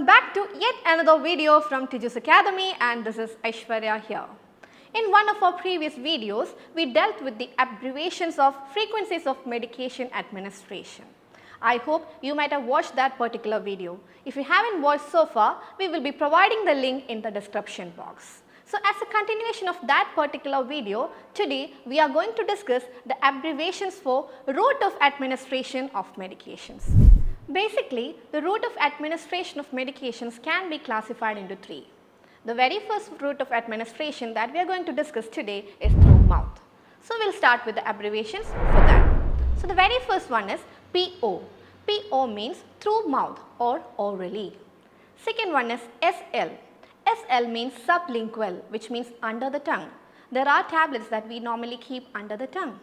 Welcome back to yet another video from Tiju's Academy, and this is Aishwarya here. In one of our previous videos, we dealt with the abbreviations of frequencies of medication administration. I hope you might have watched that particular video. If you haven't watched so far, we will be providing the link in the description box. So as a continuation of that particular video, today we are going to discuss the abbreviations for route of administration of medications. Basically, the route of administration of medications can be classified into three. The very first route of administration that we are going to discuss today is through mouth. So we will start with the abbreviations for that. So the very first one is PO. PO means through mouth or orally. Second one is SL. SL means sublingual, which means under the tongue. There are tablets that we normally keep under the tongue.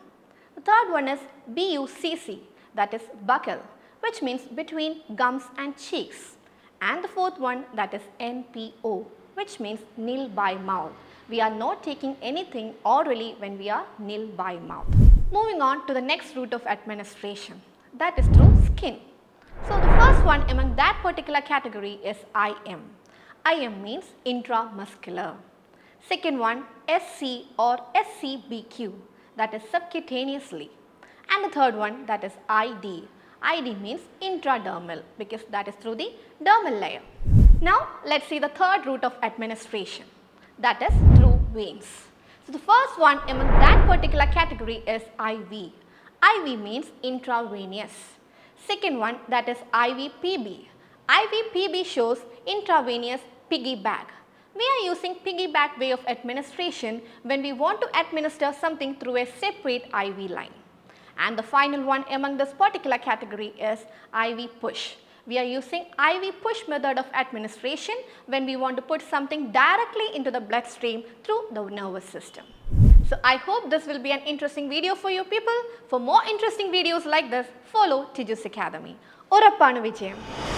The third one is BUCC, that is buccal, which means between gums and cheeks. And the fourth one, that is NPO, which means nil by mouth. We are not taking anything orally when we are nil by mouth. Moving on to the next route of administration, that is through skin. So the first one among that particular category is IM. IM means intramuscular. Second one, SC or SCBQ, that is subcutaneously. And the third one, that is ID. ID means intradermal because that is through the dermal layer. Now let's see the third route of administration, that is through veins. So the first one among that particular category is IV. IV means intravenous. Second one, that is IVPB. IVPB shows intravenous piggyback. We are using piggyback way of administration when we want to administer something through a separate IV line. And the final one among this particular category is IV push. We are using IV push method of administration when we want to put something directly into the bloodstream through the nervous system. So I hope this will be an interesting video for you people. For more interesting videos like this, follow Tiju's Academy. Orappanu Vijayam.